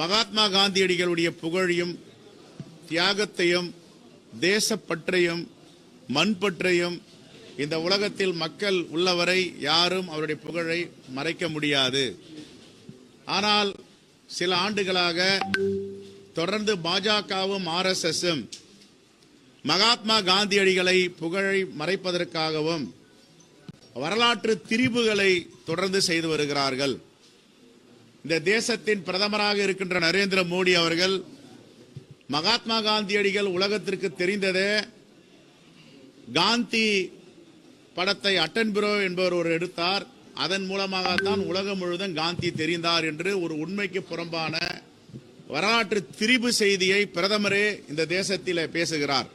மகாத்மா காந்தியடிகளுடைய புகழையும் தியாகத்தையும் தேசப்பற்றையும் மண்பற்றையும் இந்த உலகத்தில் மக்கள் உள்ளவரை யாரும் அவருடைய புகழை மறைக்க முடியாது. ஆனால் சில ஆண்டுகளாக தொடர்ந்து பாஜகவும் RSSம் மகாத்மா காந்தியடிகளை புகழை மறைப்பதற்காகவும் வரலாற்று திரிபுகளை தொடர்ந்து செய்து வருகிறார்கள். இந்த தேசத்தின் பிரதமராக இருக்கின்ற நரேந்திர மோடி அவர்கள் மகாத்மா காந்தியடிகள் உலகத்திற்கு தெரிந்ததே காந்தி படத்தை அட்டன்புரோ என்பவர் ஒரு எடுத்தார், அதன் மூலமாகத்தான் உலகம் முழுவதும் காந்தி தெரிந்தார் என்று ஒரு உண்மைக்கு புறம்பான வரலாற்று திரிபு செய்தியை பிரதமரே இந்த தேசத்தில் பேசுகிறார்.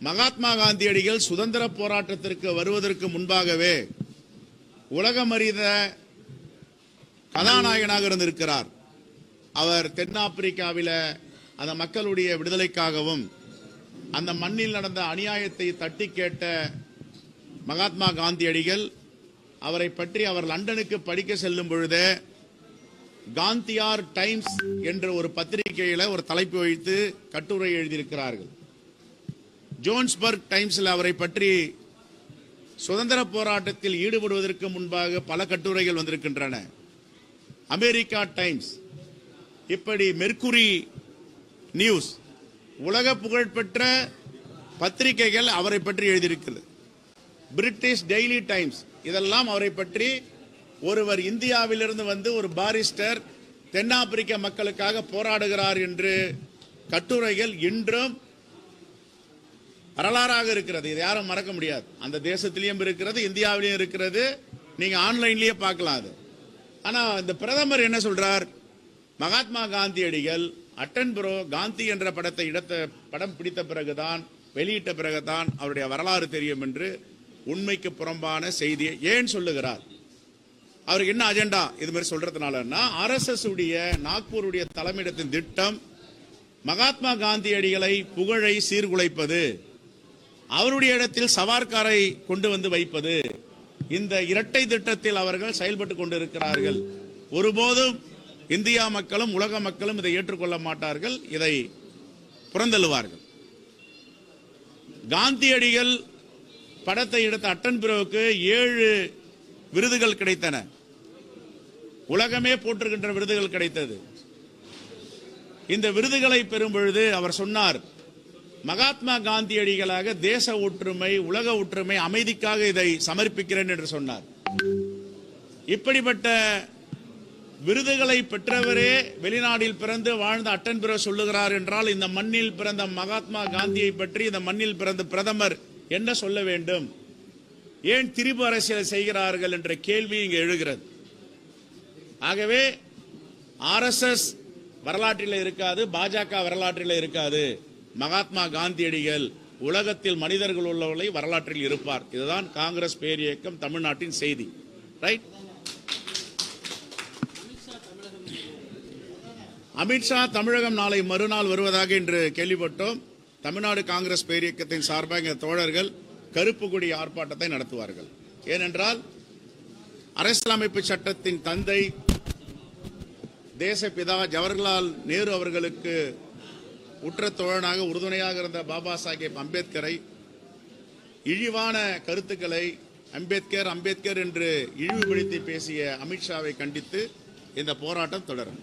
மகாத்மா காந்தியடிகள் சுதந்திர போராட்டத்திற்கு வருவதற்கு முன்பாகவே உலகம் அறிந்த கதாநாயகனாக இருந்திருக்கிறார். அவர் தென்னாப்பிரிக்காவில் அந்த மக்களுடைய விடுதலைக்காகவும் அந்த மண்ணில் நடந்த அநியாயத்தை தட்டி கேட்ட மகாத்மா காந்தியடிகள் அவரை பற்றி அவர் லண்டனுக்கு படிக்க செல்லும் பொழுது காந்தியார் டைம்ஸ் என்ற ஒரு பத்திரிகையில ஒரு தலைப்பு வைத்து கட்டுரை எழுதியிருக்கிறார்கள். ஜோன்ஸ்பர்க் டைம்ஸில் அவரை பற்றி சுதந்திர போராட்டத்தில் ஈடுபடுவதற்கு முன்பாக பல கட்டுரைகள் வந்திருக்கின்றன. அமெரிக்கா டைம்ஸ், இப்படி மெர்க்குரி நியூஸ், உலக புகழ்பெற்ற பத்திரிகைகள் அவரை பற்றி எழுதியிருக்கிறது. பிரிட்டிஷ் டெய்லி டைம்ஸ், இதெல்லாம் அவரை பற்றி ஒருவர் இந்தியாவிலிருந்து வந்து ஒரு பாரிஸ்டர் தென்னாப்பிரிக்க மக்களுக்காக போராடுகிறார் என்று கட்டுரைகள் இன்றும் வரலாறாக இருக்கிறது. இது யாரும் மறக்க முடியாது. அந்த தேசத்திலையும் இருக்கிறது, இந்தியாவிலையும் இருக்கிறது, நீங்க ஆன்லைன்லயே பார்க்கலாம் அது. ஆனா இந்த பிரதமர் என்ன சொல்றார், மகாத்மா காந்தியடிகள் அட்டன்புரோ காந்தி என்ற படம் பிடித்த பிறகுதான், வெளியிட்ட பிறகுதான் அவருடைய வரலாறு தெரியும் என்று உண்மைக்கு புறம்பான செய்தியை ஏன் சொல்லுகிறார்? அவருக்கு என்ன அஜெண்டா இது மாதிரி சொல்றதுனாலன்னா, RSS உடைய நாக்பூருடைய தலைமையிடத்தின் திட்டம் மகாத்மா காந்தியடிகளை புகழை சீர்குலைப்பது, அவருடைய இடத்தில் சவார்காரை கொண்டு வந்து வைப்பது, இந்த இரட்டை திட்டத்தில் அவர்கள் செயல்பட்டு கொண்டிருக்கிறார்கள். ஒருபோதும் இந்தியா மக்களும் உலக மக்களும் இதை ஏற்றுக்கொள்ள மாட்டார்கள், இதை புறந்தள்ளுவார்கள். காந்தியடிகள் படத்தை எடுத்த அட்டன்புரோவுக்கு 7 விருதுகள் கிடைத்தன. உலகமே போற்றுகின்ற விருதுகள் கிடைத்தது. இந்த விருதுகளை பெறும் பொழுது அவர் சொன்னார், மகாத்மா காந்தியடிகளாக தேச ஒற்றுமை, உலக ஒற்றுமை, அமைதிக்காக இதை சமர்ப்பிக்கிறேன் என்று சொன்னார். இப்படிப்பட்ட விருதுகளை பெற்றவரே வெளிநாட்டில் பிறந்து வாழ்ந்த அட்டன்புரோ சொல்லுகிறார் என்றால், இந்த மண்ணில் பிறந்த மகாத்மா காந்தியை பற்றி இந்த மண்ணில் பிறந்த பிரதமர் என்ன சொல்ல வேண்டும்? ஏன் திரிபு அரசியல் செய்கிறார்கள் என்ற கேள்வி இங்கு எழுகிறது. ஆகவே RSS வரலாற்றில் இருக்காது, பாஜக வரலாற்றில் இருக்காது. மகாத்மா காந்தியடிகள் உலகத்தில் மனிதர்கள் உள்ளவர்களை வரலாற்றில் இருப்பார். இதுதான் காங்கிரஸ் பேர் இயக்கம் தமிழ்நாட்டின் செய்தி. ரைட்? அமித்ஷா தமிழகம் நாளை மறுநாள் வருவதாக இன்று கேள்விப்பட்டோம். தமிழ்நாடு காங்கிரஸ் பேர் இயக்கத்தின் சார்பாக தோழர்கள் கருப்பு கொடி ஆர்ப்பாட்டத்தை நடத்துவார்கள். ஏனென்றால் அரசியலமைப்பு சட்டத்தின் தந்தை தேசப்பிதா ஜவஹர்லால் நேரு அவர்களுக்கு உற்ற தோழனாக உறுதுணையாக இருந்த பாபா சாஹேப் அம்பேத்கரை, இழிவான கருத்துக்களை அம்பேத்கர் என்று இழிவுபடுத்தி பேசிய அமித்ஷாவை கண்டித்து இந்த போராட்டம் தொடரும்.